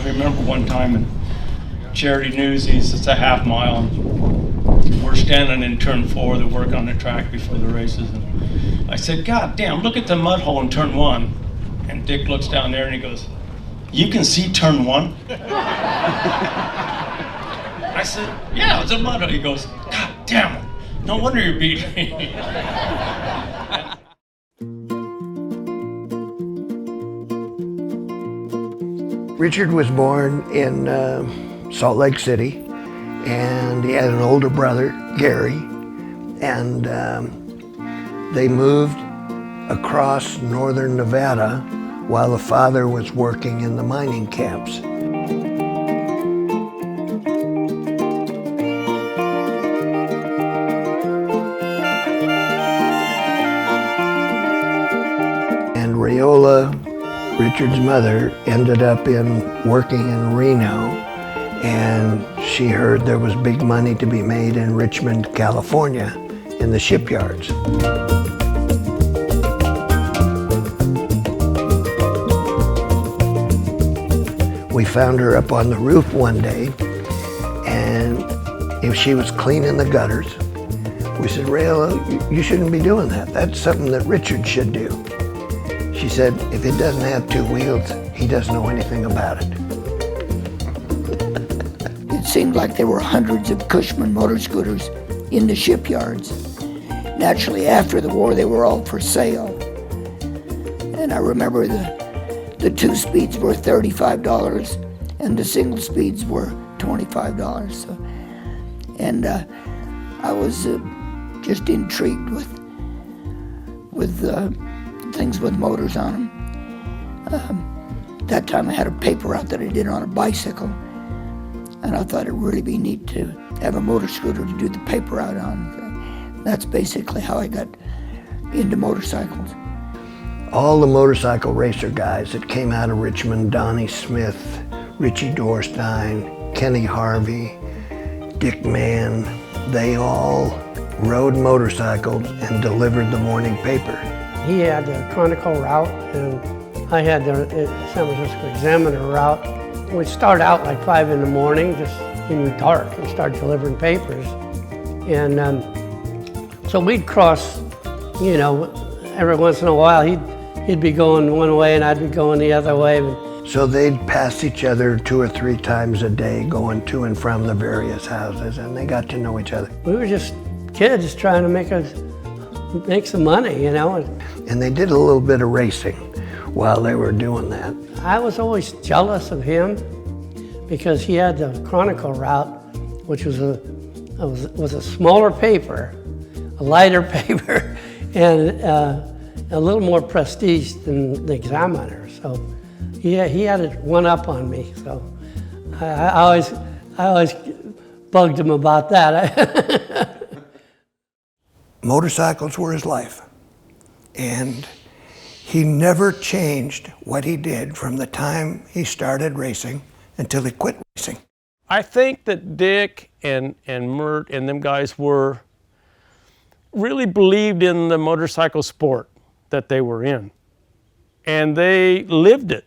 I remember one time in Charity Newsies, it's a half mile, and we're standing in turn 4, the work on the track before the races, and I said, God damn, look at the mud hole in turn 1. And Dick looks down there and he goes, you can see turn 1? I said, yeah, it's a mud hole. He goes, God damn it, no wonder you beat me. Richard was born in Salt Lake City, and he had an older brother, Gary, and they moved across northern Nevada while the father was working in the mining camps. And Rayola, Richard's mother, ended up working in Reno, and she heard there was big money to be made in Richmond, California, in the shipyards. We found her up on the roof one day, and if she was cleaning the gutters, we said, Rayola, you shouldn't be doing that. That's something that Richard should do. She said, if it doesn't have 2 wheels, he doesn't know anything about it. It seemed like there were hundreds of Cushman motor scooters in the shipyards. Naturally, after the war, they were all for sale. And I remember the 2 speeds were $35 and the single speeds were $25. So, and I was just intrigued with things with motors on them. That time I had a paper route that I did on a bicycle, and I thought it'd really be neat to have a motor scooter to do the paper route on. That's basically how I got into motorcycles. All the motorcycle racer guys that came out of Richmond, Donnie Smith, Richie Dorstein, Kenny Harvey, Dick Mann, they all rode motorcycles and delivered the morning paper. He had the Chronicle route, and I had the San Francisco Examiner route. We'd start out like 5 in the morning, just in the dark, and start delivering papers. And so we'd cross, you know, every once in a while. He'd be going one way and I'd be going the other way. So they'd pass each other 2 or 3 times a day, going to and from the various houses, and they got to know each other. We were just kids trying to make some money, you know. And they did a little bit of racing while they were doing that. I was always jealous of him because he had the Chronicle route, which was a smaller paper, a lighter paper, and a little more prestige than the Examiner. So he had it one up on me. So I always bugged him about that. Motorcycles were his life, and he never changed what he did from the time he started racing until he quit racing. I think that Dick and Mert and them guys really believed in the motorcycle sport that they were in, and they lived it.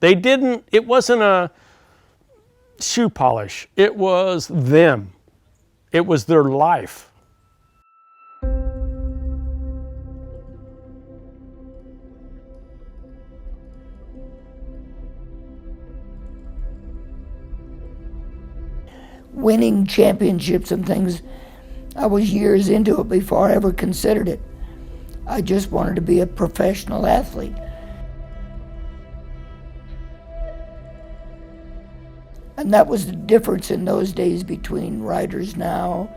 It wasn't a shoe polish, it was them. It was their life. Winning championships and things, I was years into it before I ever considered it. I just wanted to be a professional athlete. And that was the difference in those days between riders now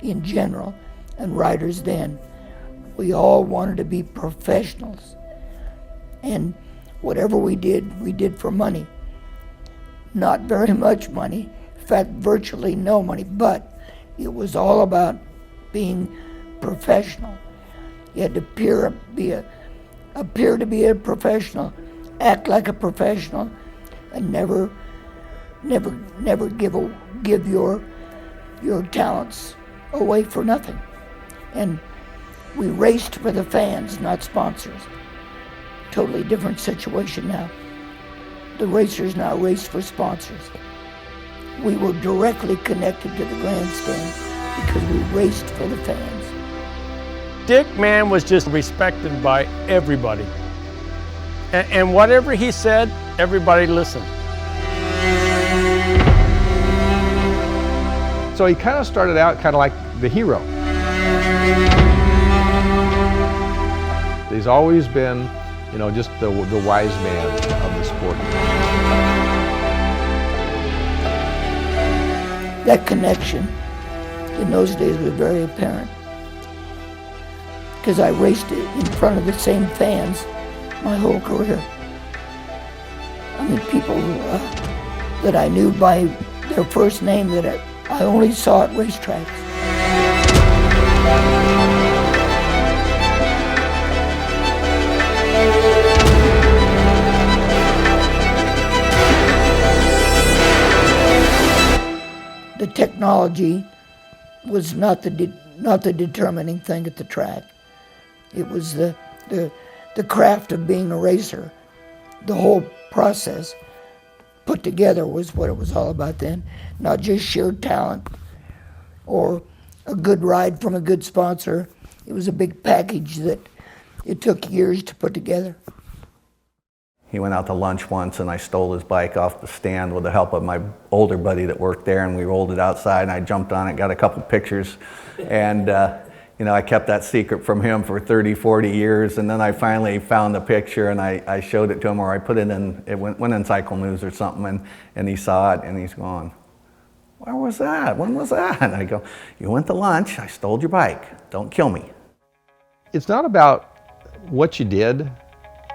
in general and riders then. We all wanted to be professionals. And whatever we did for money. Not very much money. In fact, virtually no money, but it was all about being professional. You had to appear to be a professional, act like a professional, and never give your talents away for nothing. And we raced for the fans, not sponsors. Totally different situation now. the racers now raced for sponsors. We were directly connected to the grandstand because we raced for the fans. Dick Mann was just respected by everybody. And whatever he said, everybody listened. So he kind of started out kind of like the hero. He's always been, you know, just the wise man of the sport. That connection in those days was very apparent because I raced it in front of the same fans my whole career. I mean, people that I knew by their first name that I only saw at racetracks. The technology was not the determining thing at the track. It was the craft of being a racer. The whole process put together was what it was all about then, not just sheer talent or a good ride from a good sponsor. It was a big package that it took years to put together. He went out to lunch once and I stole his bike off the stand with the help of my older buddy that worked there, and we rolled it outside and I jumped on it, got a couple pictures, and you know, I kept that secret from him for 30, 40 years, and then I finally found the picture and I showed it to him, or I put it in, it went in Cycle News or something, and he saw it and he's going, "Where was that? When was that?" And I go, "You went to lunch, I stole your bike, don't kill me." It's not about what you did,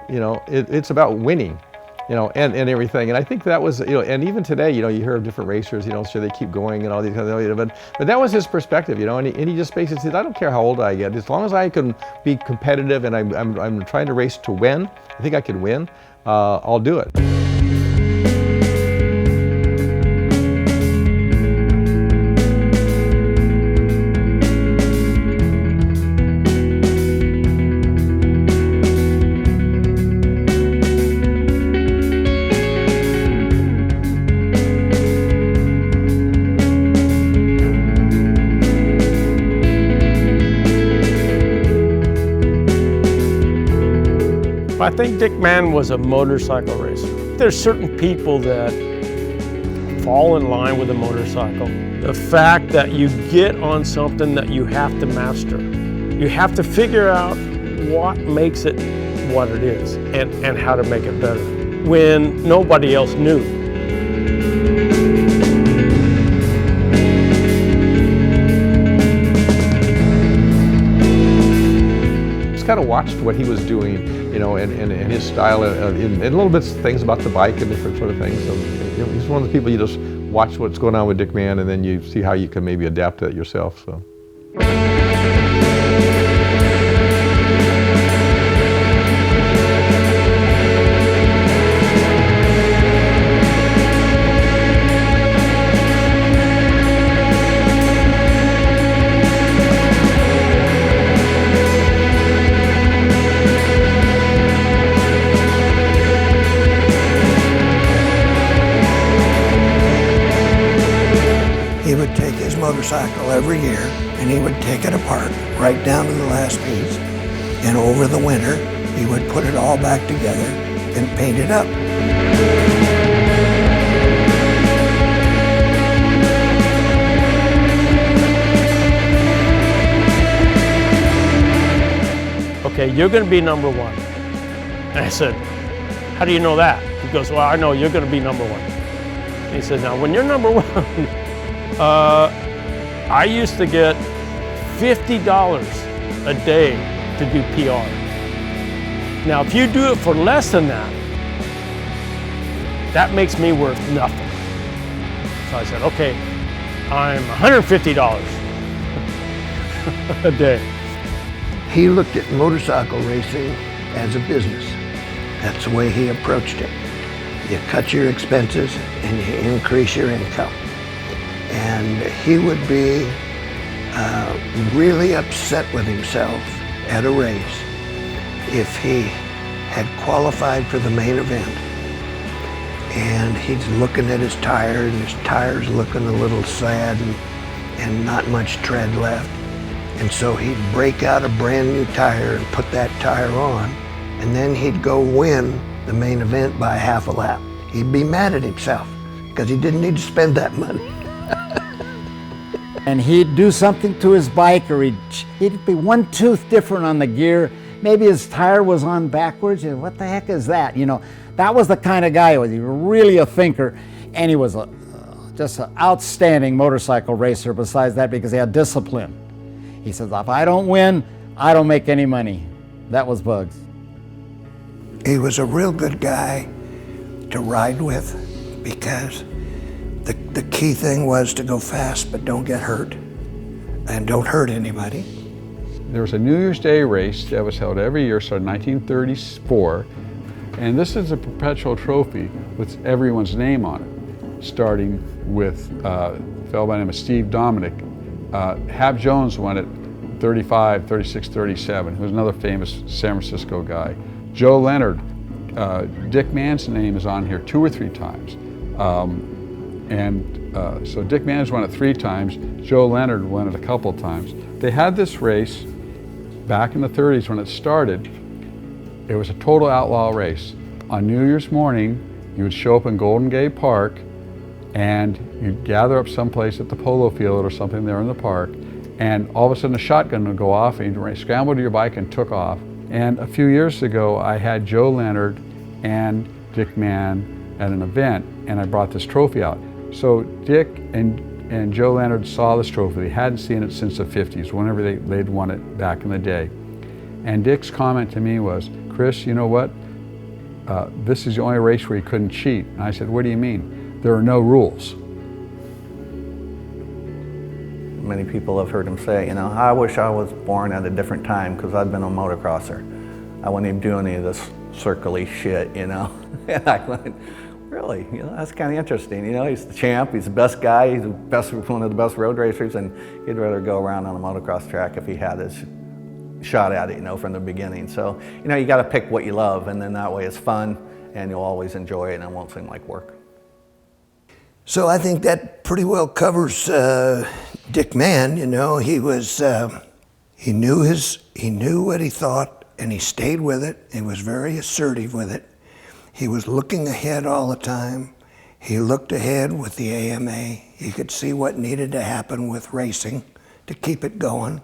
you know, it's about winning, you know, and everything. And I think that was, you know, and even today, you know, you hear of different racers, you know, so they keep going and all these kind of, but that was his perspective, you know, and he just basically said, "I don't care how old I get, as long as I can be competitive and I'm trying to race to win, I think I can win, I'll do it." I think Dick Mann was a motorcycle racer. There's certain people that fall in line with a motorcycle. The fact that you get on something that you have to master. You have to figure out what makes it what it is and how to make it better when nobody else knew. Just kind of watched what he was doing, you know, and his style, and little bits things about the bike and different sort of things. So, you know, he's one of the people you just watch what's going on with Dick Mann, and then you see how you can maybe adapt to it yourself. So. He would take his motorcycle every year and he would take it apart right down to the last piece, and over the winter he would put it all back together and paint it up. "Okay, you're going to be number one." And I said, "How do you know that?" He goes, "Well, I know you're going to be number one." And he said, "Now, when you're number one, I used to get $50 a day to do PR. Now, if you do it for less than that, that makes me worth nothing." So I said, "Okay, I'm $150 a day." He looked at motorcycle racing as a business. That's the way he approached it. You cut your expenses and you increase your income. And he would be really upset with himself at a race if he had qualified for the main event and he's looking at his tire, and his tire's looking a little sad and not much tread left. And so he'd break out a brand new tire and put that tire on, and then he'd go win the main event by half a lap. He'd be mad at himself because he didn't need to spend that money. And he'd do something to his bike, or he'd be one tooth different on the gear. Maybe his tire was on backwards. And what the heck is that? You know, that was the kind of guy. He was really a thinker, and he was just an outstanding motorcycle racer besides that, because he had discipline. He says, if I don't win, I don't make any money. That was Bugs. He was a real good guy to ride with, because the key thing was to go fast, but don't get hurt, and don't hurt anybody. There was a New Year's Day race that was held every year, started in 1934, and this is a perpetual trophy with everyone's name on it, starting with a fellow by the name of Steve Dominic. Hap Jones won it 35, 36, 37, who was another famous San Francisco guy. Joe Leonard, Dick Mann's name is on here 2 or 3 times. So Dick Mann's won it 3 times, Joe Leonard won it a couple times. They had this race back in the 30s when it started. It was a total outlaw race. On New Year's morning, you would show up in Golden Gate Park, and you'd gather up someplace at the polo field or something there in the park, and all of a sudden a shotgun would go off, and you'd scramble to your bike and took off. And a few years ago, I had Joe Leonard and Dick Mann at an event, and I brought this trophy out. So Dick and Joe Leonard saw this trophy. They hadn't seen it since the 50s, whenever they'd won it back in the day. And Dick's comment to me was, Chris, you know what? This is the only race where you couldn't cheat. And I said, what do you mean? There are no rules. Many people have heard him say, you know, I wish I was born at a different time, because I'd been a motocrosser. I wouldn't even do any of this circle-y shit, you know. And I went, really? You know, that's kind of interesting. You know, he's the champ, he's the best guy, he's one of the best road racers, and he'd rather go around on a motocross track if he had his shot at it, you know, from the beginning. So, you know, you got to pick what you love, and then that way it's fun, and you'll always enjoy it, and it won't seem like work. So I think that pretty well covers Dick Mann. You know, he was he knew what he thought, and he stayed with it. He was very assertive with it. He was looking ahead all the time. He looked ahead with the AMA. He could see what needed to happen with racing to keep it going.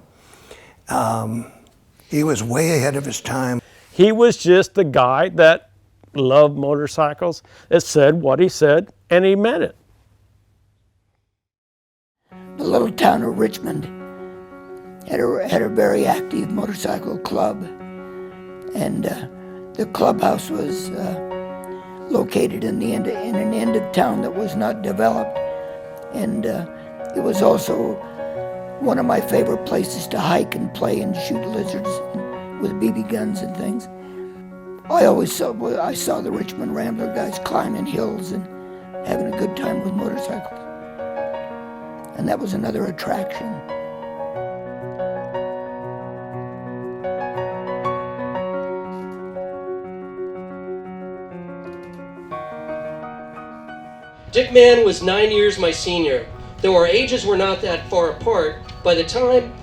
He was way ahead of his time. He was just the guy that loved motorcycles, that said what he said, and he meant it. The little town of Richmond had a very active motorcycle club, and the clubhouse was located in an end of town that was not developed, and it was also one of my favorite places to hike and play and shoot lizards with BB guns and things. I saw the Richmond Rambler guys climbing hills and having a good time with motorcycles. And that was another attraction. Dick Mann was 9 years my senior. Though our ages were not that far apart, by the time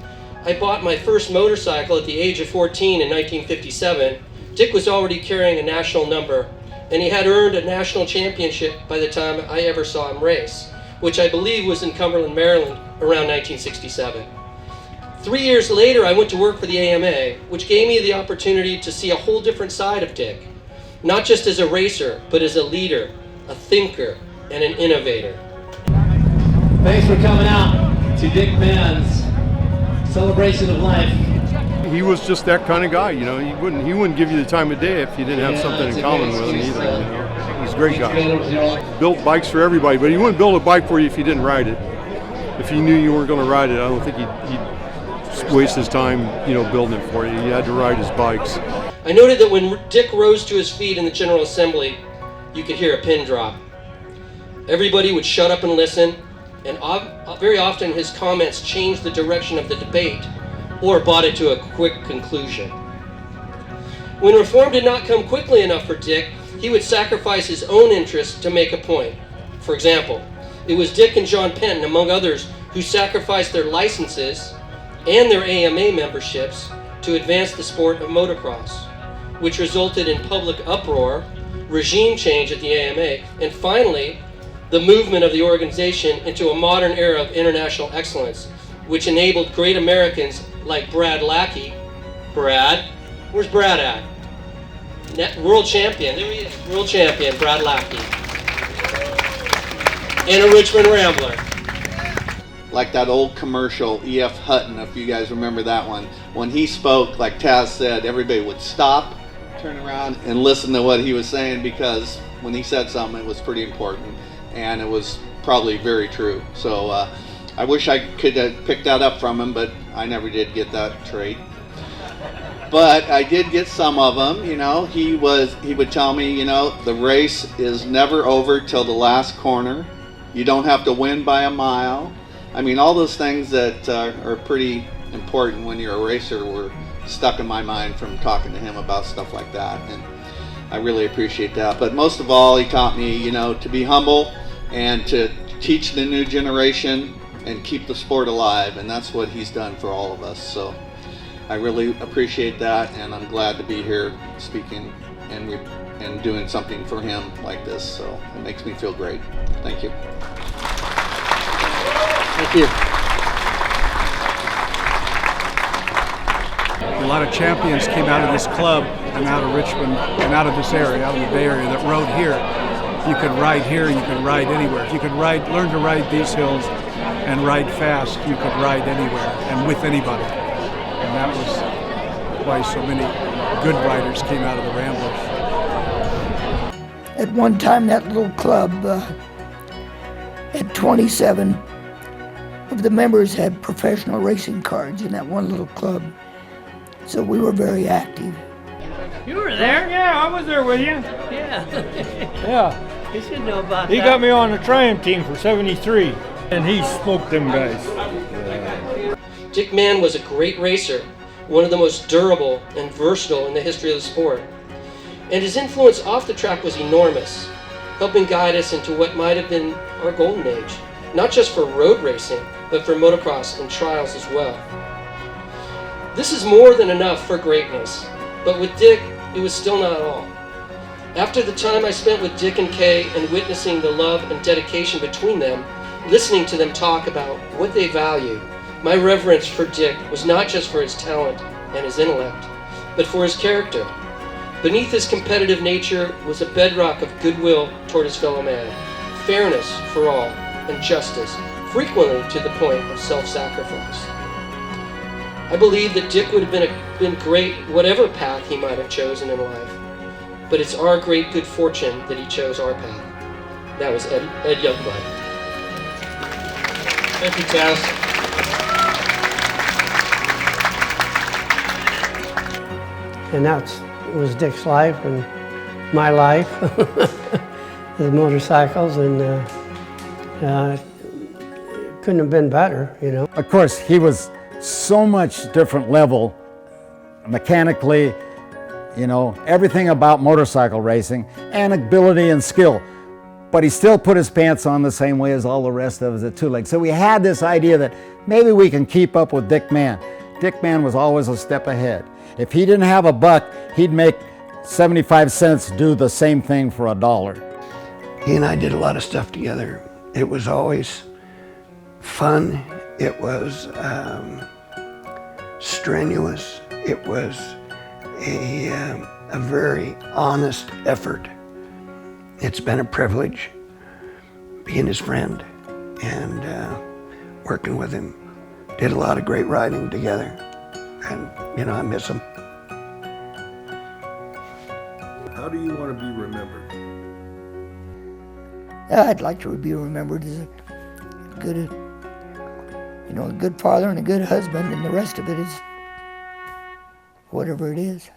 I bought my first motorcycle at the age of 14 in 1957, Dick was already carrying a national number, and he had earned a national championship by the time I ever saw him race, which I believe was in Cumberland, Maryland, around 1967. 3 years later, I went to work for the AMA, which gave me the opportunity to see a whole different side of Dick, not just as a racer, but as a leader, a thinker, and an innovator. Thanks for coming out to Dick Mann's celebration of life. He was just that kind of guy, you know. He wouldn't give you the time of day if you didn't have something in common with him either. You know? He's a great guy. Built bikes for everybody, but he wouldn't build a bike for you if you didn't ride it. If he knew you weren't going to ride it, I don't think he'd waste his time, you know, building it for you. He had to ride his bikes. I noted that when Dick rose to his feet in the General Assembly, you could hear a pin drop. Everybody would shut up and listen, and very often his comments changed the direction of the debate or brought it to a quick conclusion. When reform did not come quickly enough for Dick, he would sacrifice his own interests to make a point. For example, it was Dick and John Penton, among others, who sacrificed their licenses and their AMA memberships to advance the sport of motocross, which resulted in public uproar, regime change at the AMA, and finally, the movement of the organization into a modern era of international excellence, which enabled great Americans like Brad Lackey. Brad? Where's Brad at? World champion. There he is. World champion, Brad Lackey. And a Richmond Rambler. Like that old commercial, E.F. Hutton, if you guys remember that one. When he spoke, like Taz said, everybody would stop, turn around, and listen to what he was saying, because when he said something, it was pretty important, and it was probably very true. So I wish I could have picked that up from him, but I never did get that trait. But I did get some of them. You know, he would tell me, you know, the race is never over till the last corner. You don't have to win by a mile. I mean, all those things that are pretty important when you're a racer were stuck in my mind from talking to him about stuff like that, and I really appreciate that. But most of all, he taught me, you know, to be humble and to teach the new generation and keep the sport alive, and that's what he's done for all of us. So I really appreciate that, and I'm glad to be here speaking and doing something for him like this. So it makes me feel great. Thank you. Thank you. A lot of champions came out of this club and out of Richmond and out of this area, out of the Bay Area, that rode here. If you could ride here, you could ride anywhere. If you could learn to ride these hills and ride fast, you could ride anywhere and with anybody. And that was why so many good riders came out of the Ramblers. At one time, that little club had 27 of the members had professional racing cards in that one little club. So we were very active. You were there? Yeah, I was there with you. Yeah. Yeah. You should know about He that. got me on the Triumph team for 73, and he smoked them guys. Dick Mann was a great racer, one of the most durable and versatile in the history of the sport. And his influence off the track was enormous, helping guide us into what might have been our golden age, not just for road racing, but for motocross and trials as well. This is more than enough for greatness, but with Dick, it was still not all. After the time I spent with Dick and Kay and witnessing the love and dedication between them, listening to them talk about what they value, my reverence for Dick was not just for his talent and his intellect, but for his character. Beneath his competitive nature was a bedrock of goodwill toward his fellow man, fairness for all, and justice, frequently to the point of self-sacrifice. I believe that Dick would have been great whatever path he might have chosen in life, but it's our great good fortune that he chose our path. That was Ed Youngblood. Thank you, Taz. And that was Dick's life and my life, the motorcycles, and couldn't have been better, you know. Of course, he was so much different level mechanically, you know, everything about motorcycle racing and ability and skill. But he still put his pants on the same way as all the rest of us at two legs. So we had this idea that maybe we can keep up with Dick Mann. Dick Mann was always a step ahead. If he didn't have a buck, he'd make 75 cents do the same thing for $1. He and I did a lot of stuff together. It was always fun. It was strenuous. It was a very honest effort. It's been a privilege being his friend and working with him. Did a lot of great riding together, and you know, I miss him. How do you want to be remembered? I'd like to be remembered as a good, you know, a good father and a good husband, and the rest of it is whatever it is.